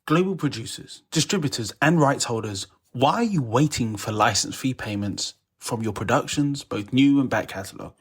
Global producers, distributors, and rights holders, why are you waiting for license fee payments from your productions, both new and back catalogue?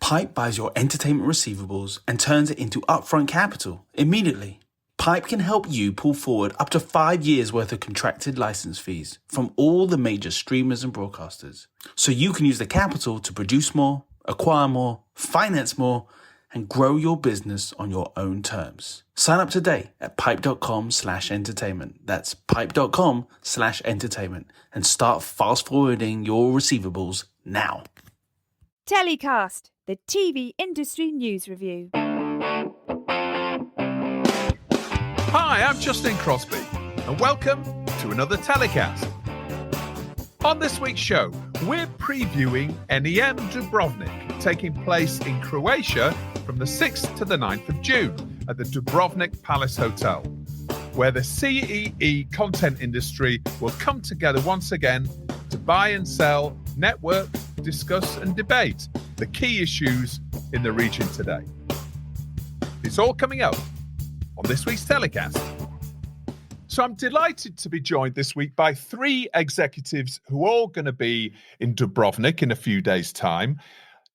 Pipe buys your entertainment receivables and turns it into upfront capital immediately. Pipe can help you pull forward up to 5 years worth of contracted license fees from all the major streamers and broadcasters, so you can use the capital to produce more, acquire more, finance more, and grow your business on your own terms. Sign up today at pipe.com/entertainment. That's pipe.com/entertainment and start fast forwarding your receivables now. TellyCast, the TV industry news review. Hi, I'm Justin Crosby, and welcome to another TellyCast. On this week's show, we're previewing NEM Dubrovnik, taking place in Croatia from the 6th to the 9th of June at the Dubrovnik Palace Hotel, where the CEE content industry will come together once again to buy and sell, network, discuss and debate the key issues in the region today. It's all coming up on this week's TellyCast. So I'm delighted to be joined this week by 3 executives who are all going to be in Dubrovnik in a few days' time.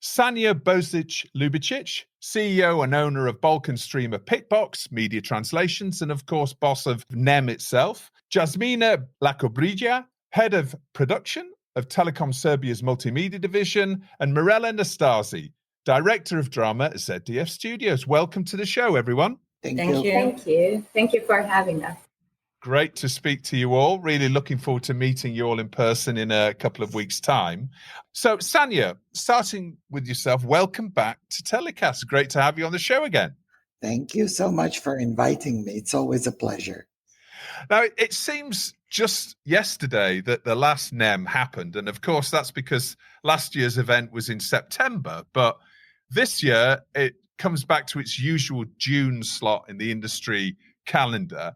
Sanja Božić-Ljubičić, CEO and owner of Balkan streamer Pickbox, Mediatranslations, and of course boss of NEM itself. Jasmina Lakobrija, head of production of Telekom Serbia's multimedia division, and Mirela Nastase, director of drama at ZDF Studios. Welcome to the show, everyone. Thank you. Thank you for having us. Great to speak to you all. Really looking forward to meeting you all in person in a couple of weeks' time. So, Sanja, starting with yourself, welcome back to TellyCast. Great to have you on the show again. Thank you so much for inviting me. It's always a pleasure. Now, it seems just yesterday that the last NEM happened. And of course, that's because last year's event was in September. But this year, it comes back to its usual June slot in the industry calendar.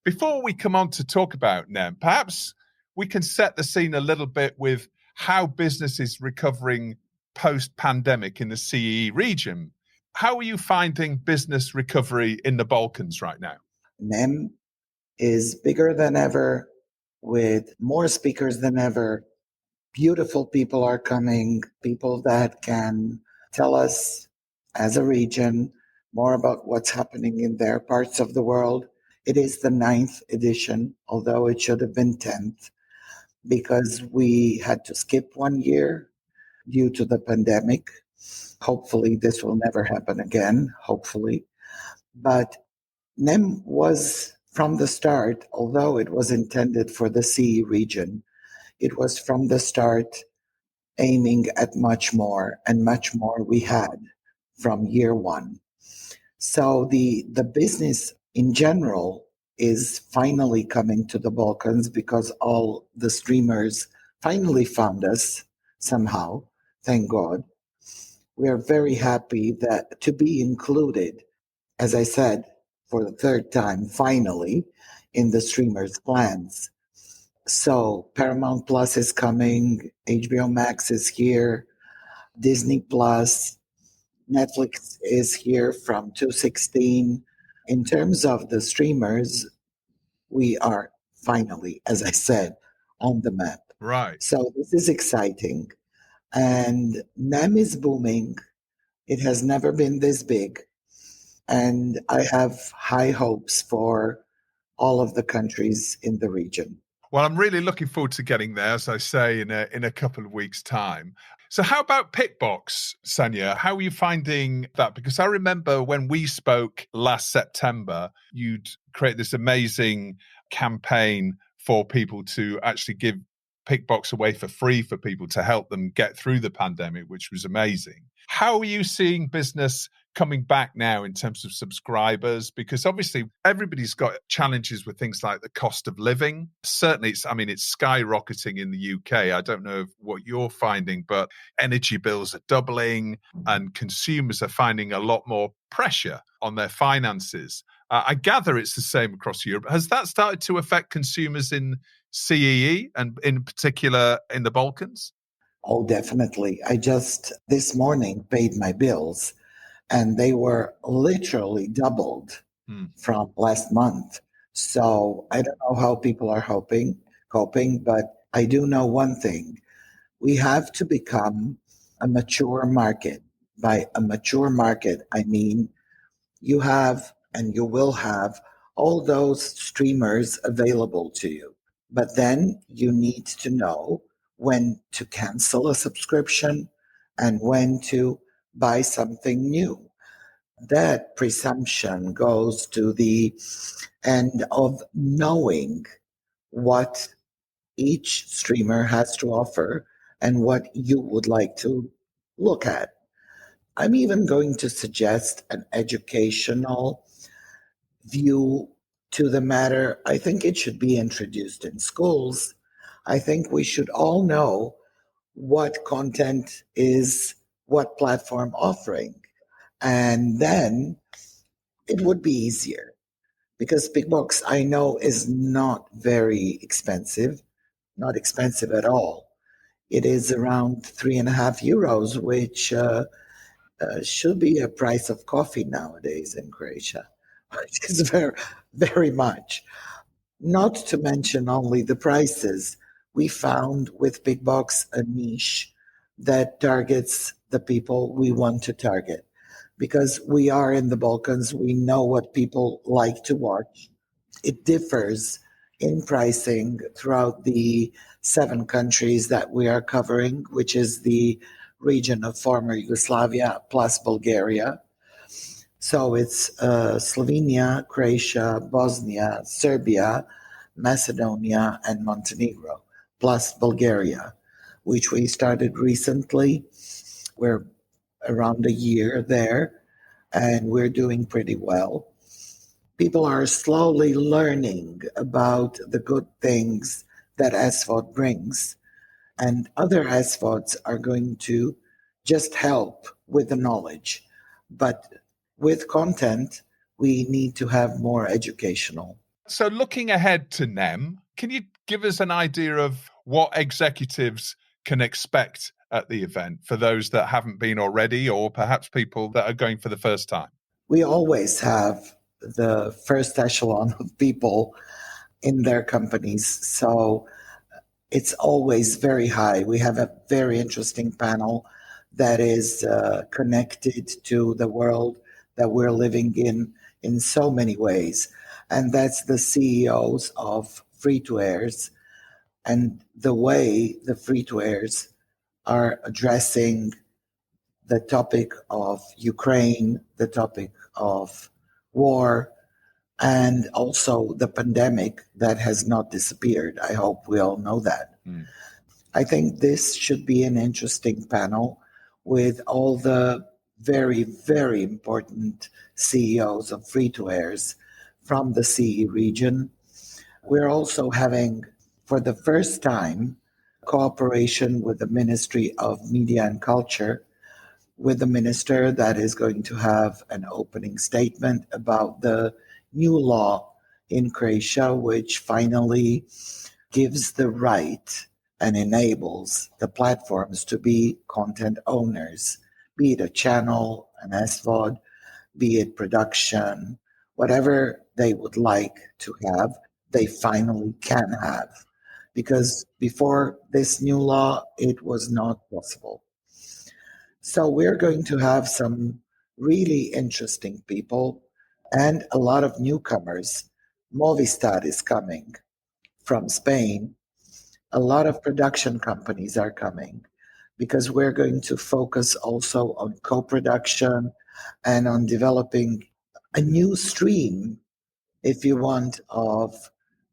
Before we come on to talk about NEM, perhaps we can set the scene a little bit with how business is recovering post-pandemic in the CEE region. How are you finding business recovery in the Balkans right now? NEM is bigger than ever, with more speakers than ever. Beautiful people are coming, people that can tell us as a region more about what's happening in their parts of the world. It is the 9th edition, although it should have been 10th, because we had to skip 1 year due to the pandemic. Hopefully this will never happen again, hopefully. But NEM was from the start, although it was intended for the CE region, it was from the start aiming at much more, and much more we had from year one. So the business in general is finally coming to the Balkans because all the streamers finally found us somehow, thank God. We are very happy that to be included, as I said, for the 3rd time, finally, in the streamers' plans. So Paramount Plus is coming, HBO Max is here, Disney Plus, Netflix is here from 2016. In terms of the streamers, we are finally, as I said, on the map. Right. So this is exciting. And NEM is booming. It has never been this big. And I have high hopes for all of the countries in the region. Well, I'm really looking forward to getting there, as I say, in a couple of weeks' time. So how about Pickbox, Sanja? How are you finding that? Because I remember when we spoke last September, you'd create this amazing campaign for people to actually give Pickbox away for free for people to help them get through the pandemic, which was amazing. How are you seeing business coming back now in terms of subscribers? Because obviously everybody's got challenges with things like the cost of living. Certainly, it's skyrocketing in the UK. I don't know what you're finding, but energy bills are doubling and consumers are finding a lot more pressure on their finances. I gather it's the same across Europe. Has that started to affect consumers in CEE and in particular in the Balkans? Oh, definitely. I just this morning paid my bills, and they were literally doubled from last month. So I don't know how people are coping, but I do know one thing. We have to become a mature market. By a mature market, I mean you have and you will have all those streamers available to you. But then you need to know when to cancel a subscription and when to buy something new. That presumption goes to the end of knowing what each streamer has to offer and what you would like to look at. I'm even going to suggest an educational view to the matter. I think it should be introduced in schools. I think we should all know what content is what platform offering. And then it would be easier because Pickbox, I know, is not very expensive, not expensive at all. It is around €3.50, which should be a price of coffee nowadays in Croatia, which is very, very much. Not to mention only the prices. We found with Pickbox a niche that targets the people we want to target. Because we are in the Balkans, we know what people like to watch. It differs in pricing throughout the 7 countries that we are covering, which is the region of former Yugoslavia plus Bulgaria. So it's Slovenia, Croatia, Bosnia, Serbia, Macedonia, and Montenegro, plus Bulgaria, which we started recently. We're around a year there, and we're doing pretty well. People are slowly learning about the good things that SVOD brings, and other SVODs are going to just help with the knowledge. But with content, we need to have more educational. So looking ahead to NEM, can you give us an idea of what executives can expect at the event for those that haven't been already, or perhaps people that are going for the first time? We always have the first echelon of people in their companies, so it's always very high. We have a very interesting panel that is connected to the world that we're living in so many ways, and that's the CEOs of free-to-airs and the way the free-to-airs are addressing the topic of Ukraine, the topic of war, and also the pandemic that has not disappeared. I hope we all know that. I think this should be an interesting panel with all the very, very important CEOs of free-to-airs from the CE region. We're also having, for the first time, cooperation with the Ministry of Media and Culture, with the minister that is going to have an opening statement about the new law in Croatia, which finally gives the right and enables the platforms to be content owners, be it a channel, an SVOD, be it production, whatever they would like to have, they finally can have. Because before this new law, it was not possible. So we're going to have some really interesting people and a lot of newcomers. Movistar is coming from Spain. A lot of production companies are coming because we're going to focus also on co-production and on developing a new stream, if you want, of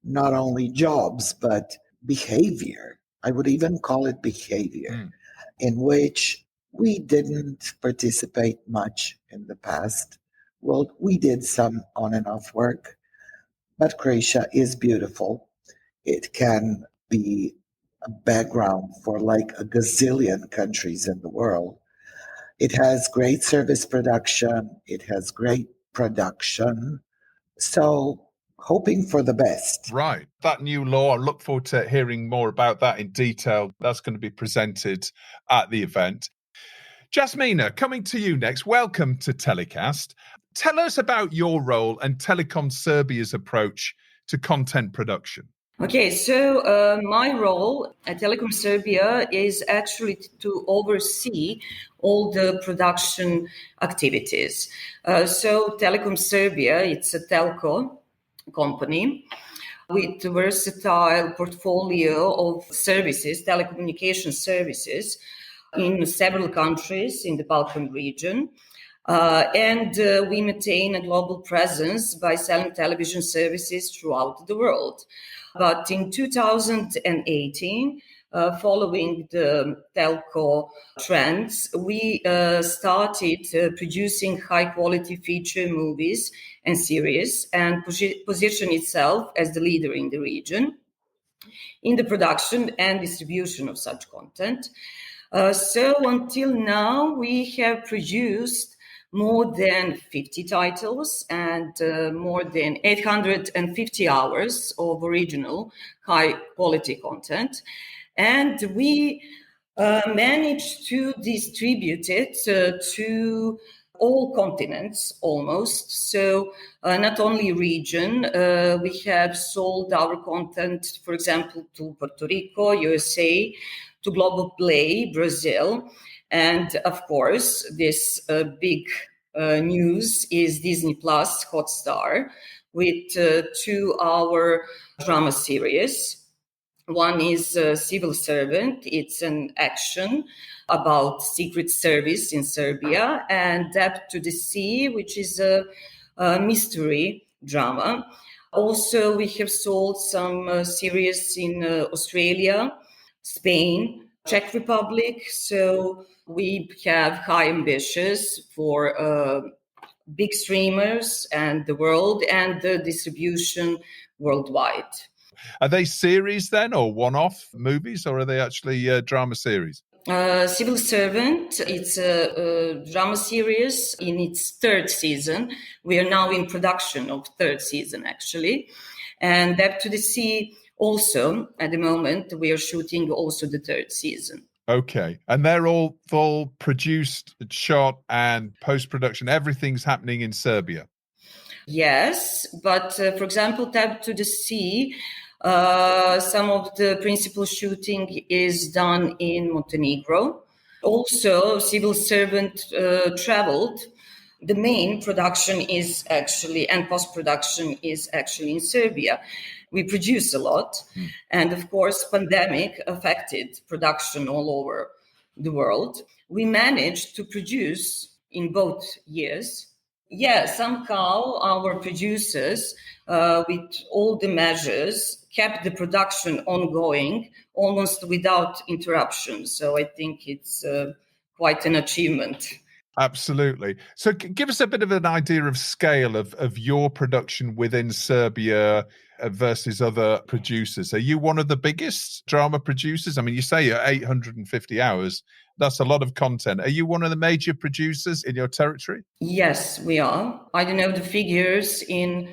not only jobs, but behavior. I would even call it behavior, in which we didn't participate much in the past. Well, we did some on and off work, but Croatia is beautiful. It can be a background for like a gazillion countries in the world. It has great service production. It has great production. So hoping for the best. Right. That new law, I look forward to hearing more about that in detail. That's going to be presented at the event. Jasmina, coming to you next. Welcome to TellyCast. Tell us about your role and Telekom Serbia's approach to content production? Okay, so my role at Telekom Serbia is actually to oversee all the production activities. So Telekom Serbia, it's a telco company with a versatile portfolio of services, telecommunication services, in several countries in the Balkan region. And we maintain a global presence by selling television services throughout the world. But in 2018, following the telco trends, we started producing high-quality feature movies and series and position itself as the leader in the region in the production and distribution of such content. So until now, we have produced more than 50 titles and more than 850 hours of original high-quality content. And we managed to distribute it to all continents almost. So not only region, we have sold our content, for example, to Puerto Rico, USA, to Global Play, Brazil. And of course, this big news is Disney Plus Hotstar with 2 hour drama series. One is Civil Servant. It's an action about Secret Service in Serbia, and Depth to the Sea, which is a mystery drama. Also, we have sold some series in Australia, Spain, Czech Republic. So we have high ambitions for big streamers and the world and the distribution worldwide. Are they series then, or one-off movies, or are they actually drama series? Civil Servant, it's a drama series in its 3rd season. We are now in production of 3rd season, actually. And Depth to the Sea, also, at the moment, we are shooting also the 3rd season. Okay. And they're all produced, shot, and post-production. Everything's happening in Serbia. Yes, but for example, Depth to the Sea, some of the principal shooting is done in Montenegro. Also, Civil Servant traveled. The main production is actually, and post-production is actually in Serbia. We produce a lot. And of course, pandemic affected production all over the world. We managed to produce in both years. Yeah, somehow our producers, with all the measures, kept the production ongoing almost without interruption. So I think it's quite an achievement. Absolutely. So give us a bit of an idea of scale of your production within Serbia versus other producers. Are you one of the biggest drama producers? I mean, you say you're 850 hours. That's a lot of content. Are you one of the major producers in your territory? Yes, we are. I don't know the figures in,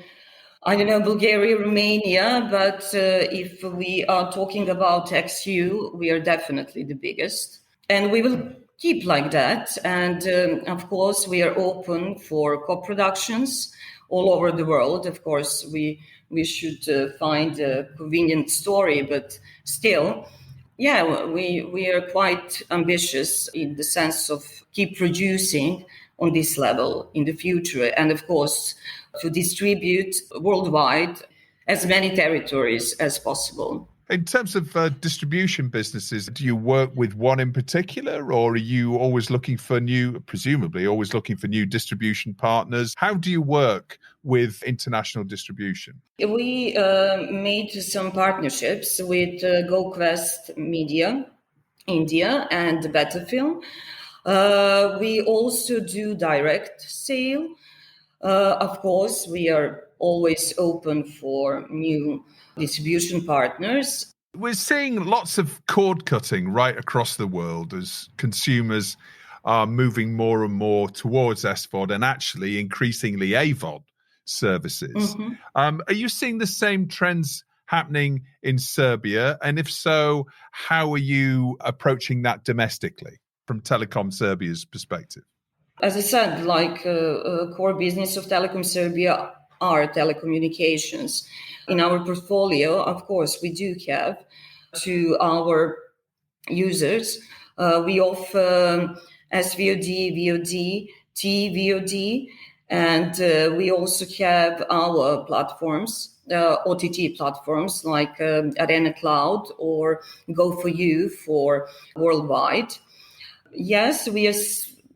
Bulgaria, Romania, but if we are talking about XU, we are definitely the biggest. And we will keep like that. And of course, we are open for co-productions all over the world. Of course, we should find a convenient story, but still, yeah, we are quite ambitious in the sense of keep producing on this level in the future. And of course, to distribute worldwide as many territories as possible. In terms of distribution businesses, do you work with one in particular, or are you always looking for new distribution partners? How do you work with international distribution? We made some partnerships with GoQuest Media, India, and Better Film. We also do direct sale. Of course, we are always open for new distribution partners. We're seeing lots of cord cutting right across the world as consumers are moving more and more towards SVOD and actually increasingly AVOD services. Mm-hmm. Are you seeing the same trends happening in Serbia? And if so, how are you approaching that domestically from Telekom Serbia's perspective? As I said, like core business of Telekom Serbia are telecommunications. In our portfolio, of course, we do have to our users. We offer SVOD, VOD, TVOD, and we also have our platforms, OTT platforms like Arena Cloud or Go4You for worldwide. Yes, we are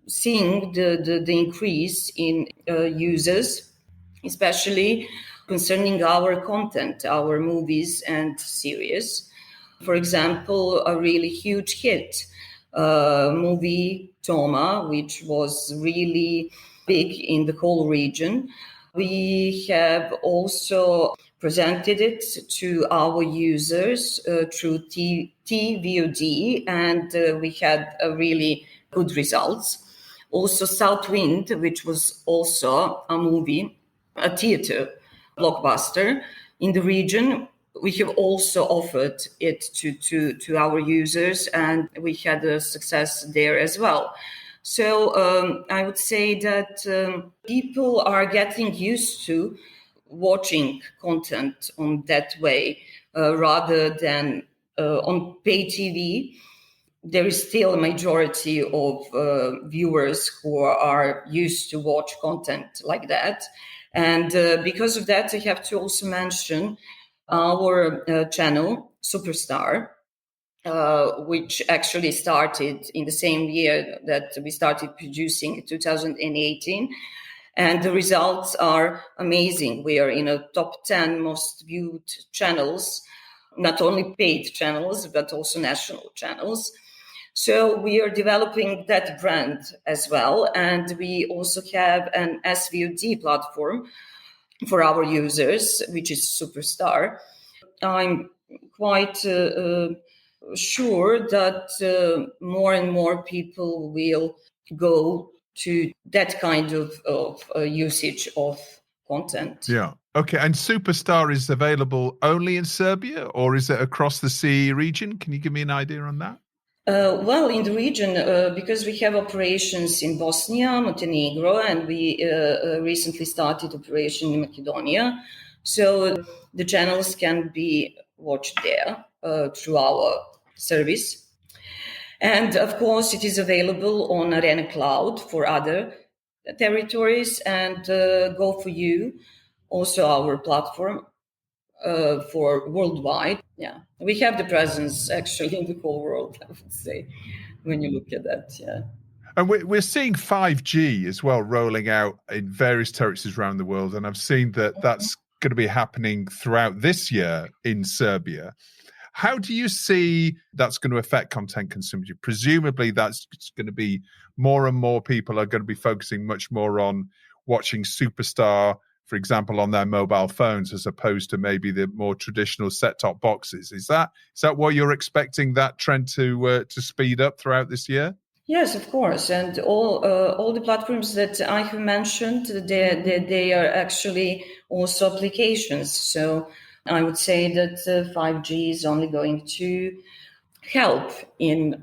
seeing the increase in users, especially concerning our content, our movies and series. For example, a really huge hit movie, Toma, which was really big in the whole region. We have also presented it to our users through TVOD, and we had a really good results. Also, Southwind, which was also a movie, a theater blockbuster in the region. We have also offered it to our users, and we had a success there as well. So I would say that people are getting used to watching content on that way rather than on pay TV. There is still a majority of viewers who are used to watch content like that. And because of that, I have to also mention our channel, Superstar, which actually started in the same year that we started producing in 2018. And the results are amazing. We are in a top 10 most viewed channels, not only paid channels, but also national channels. So we are developing that brand as well. And we also have an SVOD platform for our users, which is Superstar. I'm quite sure that more and more people will go to that kind of usage of content. Yeah. Okay. And Superstar is available only in Serbia, or is it across the CE region? Can you give me an idea on that? Well, in the region, because we have operations in Bosnia, Montenegro, and we recently started operation in Macedonia. So the channels can be watched there through our service. And of course, it is available on Arena Cloud for other territories, and Go4You, also our platform for worldwide. Yeah, we have the presence actually in the whole world, I would say, when you look at that. Yeah. And we're seeing 5G as well rolling out in various territories around the world. And I've seen that that's going to be happening throughout this year in Serbia. How do you see that's going to affect content consumption? Presumably that's going to be more and more people are going to be focusing much more on watching Superstar, for example, on their mobile phones, as opposed to maybe the more traditional set-top boxes. Is that what you're expecting that trend to speed up throughout this year? Yes, of course, and all the platforms that I have mentioned, they are actually also applications. So I would say that 5G is only going to help in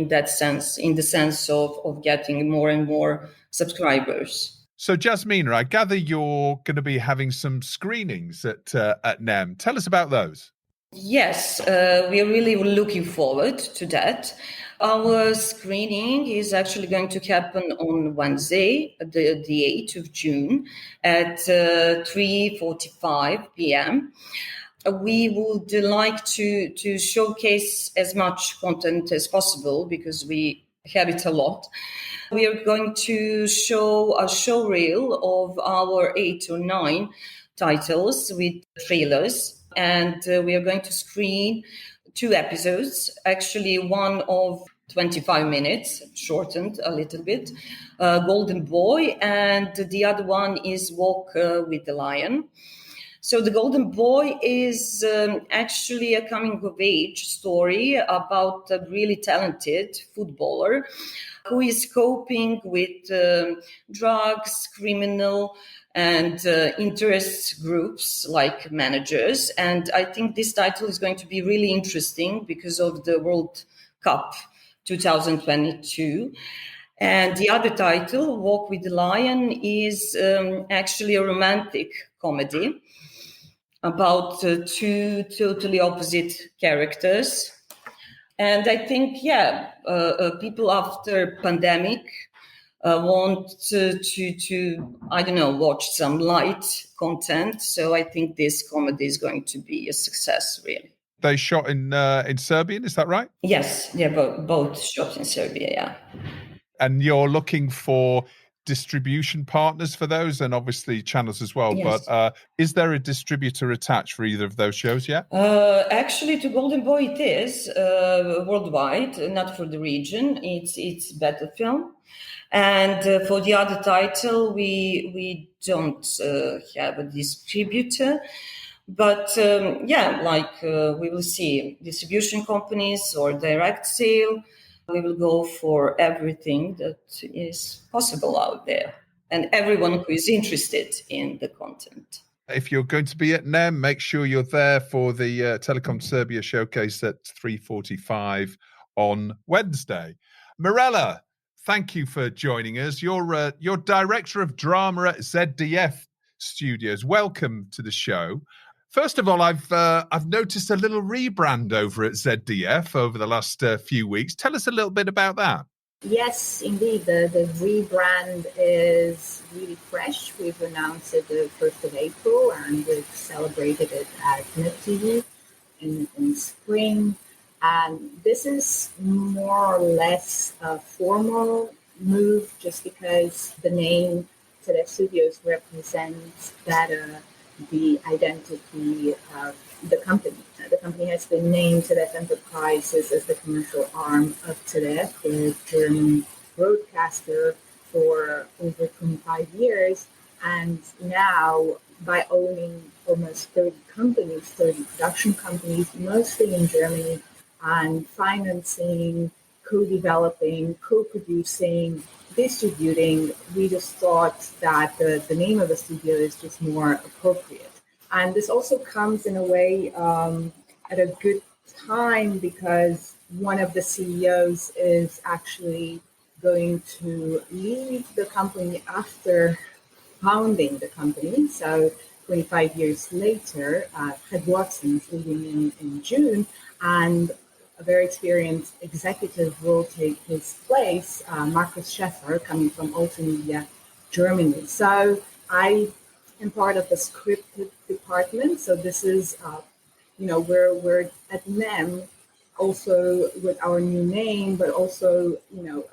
that sense, in the sense of getting more and more subscribers. So, Jasmina, I gather you're going to be having some screenings at NEM. Tell us about those. Yes, we are really looking forward to that. Our screening is actually going to happen on Wednesday, the 8th of June at 3:45 p.m. We would like to showcase as much content as possible because we have it a lot. We are going to show a show reel of our 8 or 9 titles with trailers, and we are going to screen 2 episodes, actually one of 25 minutes, shortened a little bit, Golden Boy, and the other one is Walk with the Lion. So the Golden Boy is actually a coming-of-age story about a really talented footballer who is coping with drugs, criminal, and interest groups like managers. And I think this title is going to be really interesting because of the World Cup 2022. And the other title, Walk with the Lion, is actually a romantic comedy about two totally opposite characters. And I think, people after pandemic want to I don't know, watch some light content. So I think this comedy is going to be a success, really. They shot in Serbian, is that right? Yes, both shot in Serbia, yeah. And you're looking for distribution partners for those and obviously channels as well. Yes. But is there a distributor attached for either of those shows yet? Actually, to Golden Boy it is worldwide, not for the region. It's better film. And for the other title, we don't have a distributor. But we will see distribution companies or direct sale. We will go for everything that is possible out there and everyone who is interested in the content. If you're going to be at NEM, make sure you're there for the Telekom Serbia showcase at 3:45 on Wednesday. Mirela, thank you for joining us. You're Director of Drama at ZDF Studios. Welcome to the show. First of all, I've noticed a little rebrand over at ZDF over the last few weeks. Tell us a little bit about that. Yes, indeed. The rebrand is really fresh. We've announced it the 1st of April and we've celebrated it at NEM in spring. And this is more or less a formal move just because the name ZDF Studios represents better the identity of the company. The company has been named ZDF Enterprises as the commercial arm of ZDF, the German broadcaster, for over 25 years. And now, by owning almost 30 companies, 30 production companies, mostly in Germany, and financing, co-developing, co-producing, distributing, we just thought that the name of the studio is just more appropriate. And this also comes in a way at a good time because one of the CEOs is actually going to leave the company after founding the company. So 25 years later, Fred Watson is leaving in June, and a very experienced executive will take his place, Markus Schäfer, coming from Ultimedia Germany. So I am part of the scripted department. So this is, we're at NEM also with our new name, but also,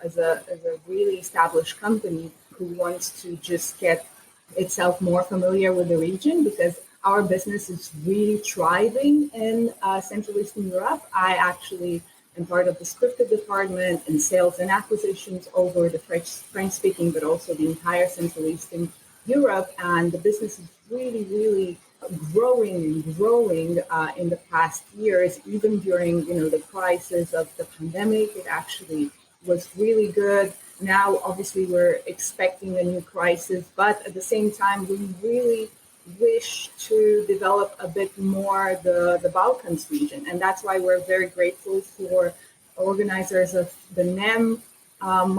as a really established company who wants to just get itself more familiar with the region because our business is really thriving in Central Eastern Europe. I actually am part of the scripted department in sales and acquisitions over the French-speaking, but also the entire Central Eastern Europe. And the business is really, really growing in the past years. Even during, the crisis of the pandemic, it actually was really good. Now, obviously, we're expecting a new crisis, but at the same time, we really wish to develop a bit more the Balkans region. And that's why we're very grateful for organizers of the NEM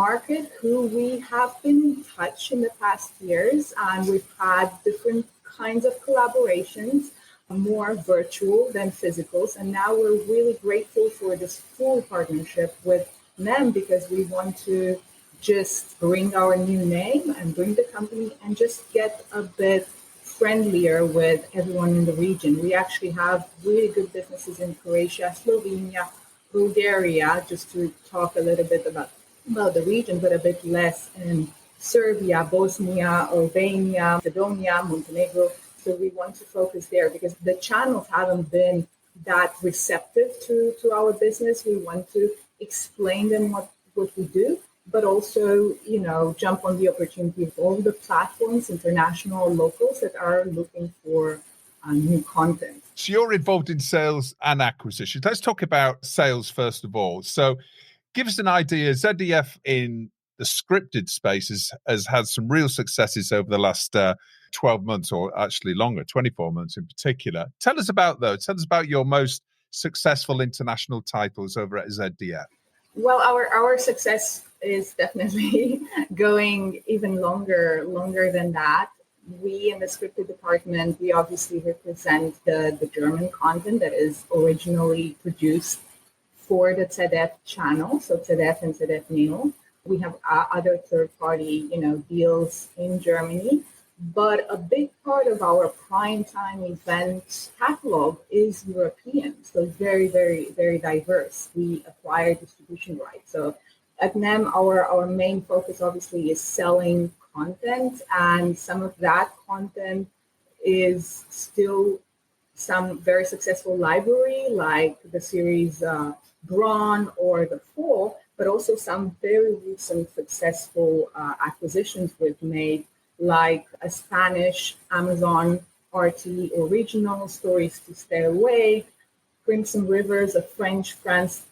market, who we have been in touch in the past years. And we've had different kinds of collaborations, more virtual than physicals. And now we're really grateful for this full partnership with NEM because we want to just bring our new name and bring the company and just get a bit friendlier with everyone in the region. We actually have really good businesses in Croatia, Slovenia, Bulgaria, just to talk a little bit about the region, but a bit less in Serbia, Bosnia, Albania, Macedonia, Montenegro. So we want to focus there because the channels haven't been that receptive to our business. We want to explain them what we do, but also, jump on the opportunity of all the platforms, international, locals that are looking for new content. So you're involved in sales and acquisitions. Let's talk about sales first of all. So give us an idea. ZDF in the scripted space has had some real successes over the last 12 months, or actually longer, 24 months in particular. Tell us about those. Tell us about your most successful international titles over at ZDF. Well, our success is definitely going even longer than that. we in the scripted department, we obviously represent the German content that is originally produced for the ZDF channel, so ZDF and ZDF Neo. We have other third-party, deals in Germany, but a big part of our primetime event catalog is European, so very, very, very diverse. We acquire distribution rights. So at NEM, our main focus obviously is selling content, and some of that content is still some very successful library, like the series Braun or The Fall, but also some very recent successful acquisitions we've made, like a Spanish Amazon RT original, Stories to Stay Away, Crimson Rivers, a French France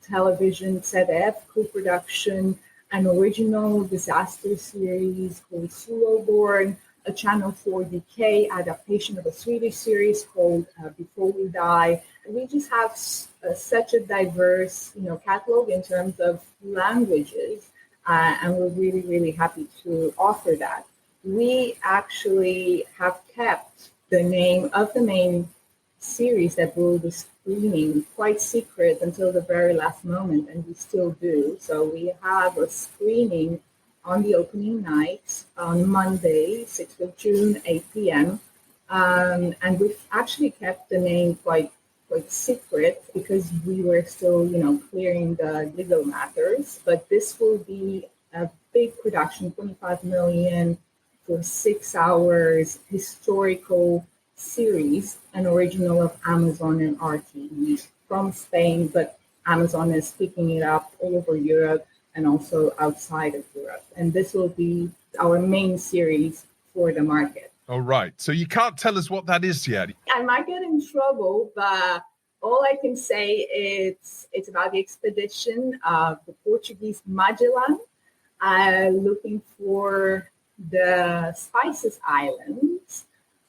television ZDF co-production, an original disaster series called Soloborn, a Channel 4 UK adaptation of a Swedish series called Before We Die. We just have such a diverse, catalog in terms of languages, and we're really, really happy to offer that. We actually have kept the name of the main series that we'll be screening quite secret until the very last moment, and we still do. So we have a screening on the opening night on Monday, 6th of June, 8 p.m. And we've actually kept the name quite secret because we were still, clearing the legal matters. But this will be a big production, 25 million for 6 hours, historical series, an original of Amazon and RTE from Spain, but Amazon is picking it up all over Europe and also outside of Europe. And this will be our main series for the market. All right. So you can't tell us what that is yet. I might get in trouble, but all I can say is it's about the expedition of the Portuguese Magellan looking for the Spices Islands.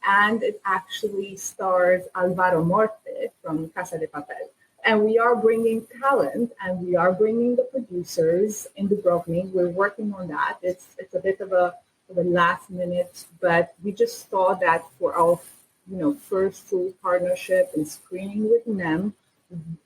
And it actually stars Alvaro Morte from Casa de Papel. And we are bringing talent, and we are bringing the producers in Dubrovnik. We're working on that. It's a bit of a last minute, but we just thought that for our first full partnership and screening with NEM,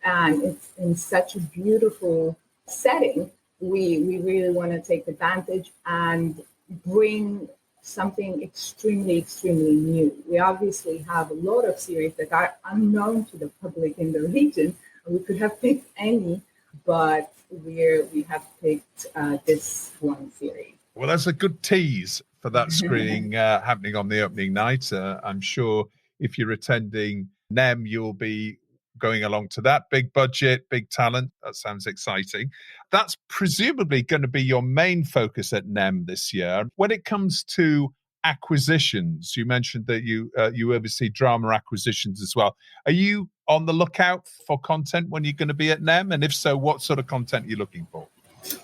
and it's in such a beautiful setting, we really want to take advantage and bring something extremely, extremely new. We obviously have a lot of series that are unknown to the public in the region. We could have picked any, but we have picked this one series. Well, that's a good tease for that screening happening on the opening night. I'm sure if you're attending NEM, you'll be going along to that. Big budget, big talent. That sounds exciting. That's presumably going to be your main focus at NEM this year. When it comes to acquisitions, you mentioned that you oversee drama acquisitions as well. Are you on the lookout for content when you're going to be at NEM? And if so, what sort of content are you looking for?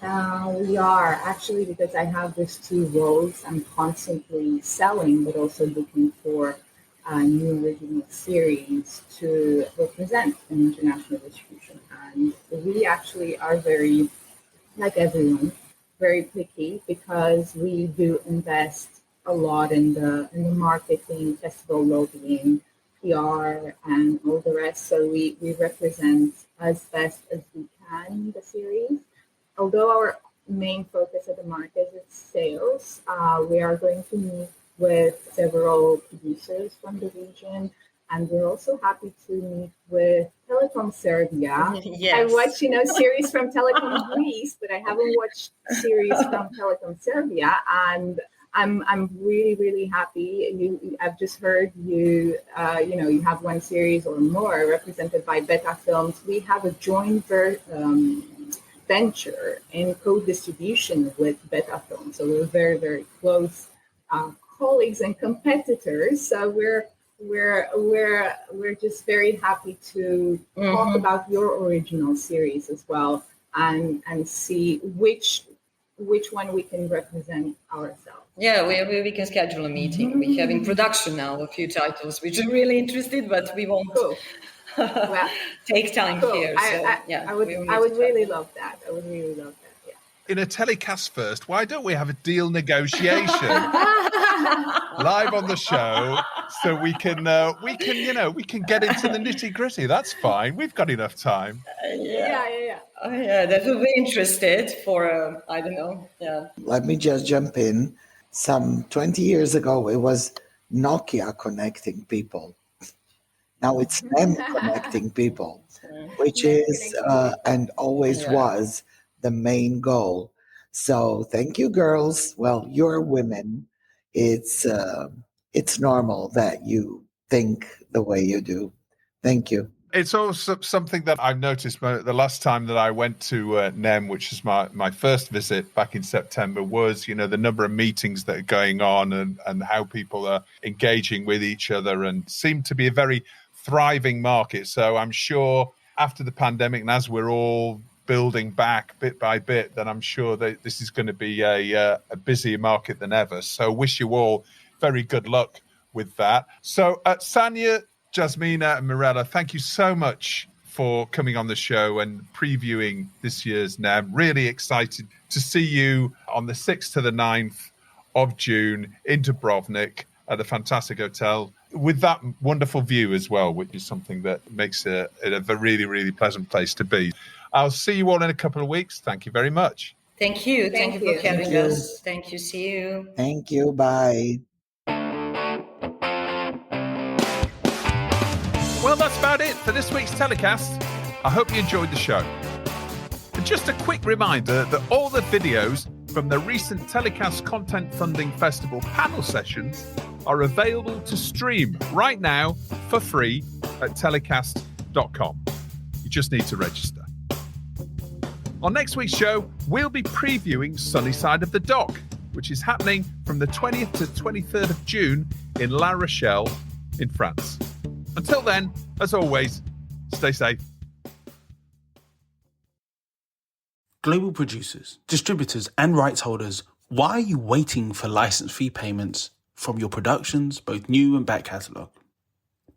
We are actually, because I have these two roles, I'm constantly selling, but also looking for new original series to represent in international distribution. And we actually are very, like everyone, very picky because we do invest a lot in the marketing, festival lobbying, PR, and all the rest. So we represent as best as we can the series. Although our main focus at the market is sales, we are going to meet with several producers from the region, and we're also happy to meet with Telekom Serbia. Yes. I watched, series from Telekom Greece, but I haven't watched series from Telekom Serbia, and I'm really, really happy. I've just heard you have one series or more represented by Beta Films. We have a joint venture in co-distribution with Beta Films, so we're very, very close colleagues and competitors. So we're just very happy to talk about your original series as well, and see which one we can represent ourselves. Yeah, we can schedule a meeting. We have in production now a few titles which are really interested, but we won't Well, take time here. So I would really love that. I would really love that. Yeah. in a telecast first, why don't we have a deal negotiation live on the show so we can get into the nitty gritty? That's fine. We've got enough time. Yeah. Oh, yeah, that would be interested for, I don't know. Yeah. Let me just jump in. Some 20 years ago, it was Nokia connecting people. Now it's NEM connecting people, which is and always was the main goal. So thank you, girls. Well, you're women. It's normal that you think the way you do. Thank you. It's also something that I've noticed the last time that I went to NEM, which is my first visit back in September, was, the number of meetings that are going on and how people are engaging with each other, and seem to be a very thriving market. So I'm sure after the pandemic, and as we're all building back bit by bit, then I'm sure that this is going to be a busier market than ever. So wish you all very good luck with that. So Sanja, Jasmina and Mirela, thank you so much for coming on the show and previewing this year's NEM. Really excited to see you on the 6th to the 9th of June in Dubrovnik at a fantastic hotel with that wonderful view as well, which is something that makes it a really, really pleasant place to be. I'll see you all in a couple of weeks. Thank you very much. Thank you. Thank you for having us. Thank you. See you. Thank you. Bye. Well, that's about it for this week's telecast. I hope you enjoyed the show. And just a quick reminder that all the videos from the recent Telecast Content Funding Festival panel sessions are available to stream right now for free at telecast.com. You just need to register. On next week's show, we'll be previewing Sunny Side of the Dock, which is happening from the 20th to 23rd of June in La Rochelle in France. Until then, as always, stay safe. Global producers, distributors, and rights holders, why are you waiting for license fee payments from your productions, both new and back catalogue?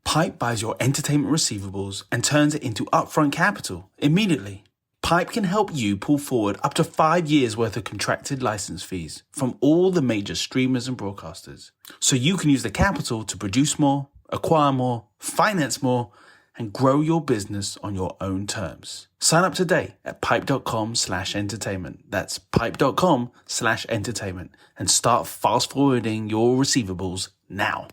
Pipe buys your entertainment receivables and turns it into upfront capital immediately. Pipe can help you pull forward up to 5 years worth of contracted license fees from all the major streamers and broadcasters, so you can use the capital to produce more, acquire more, finance more, and grow your business on your own terms. Sign up today at pipe.com/entertainment. That's pipe.com/entertainment and start fast forwarding your receivables now.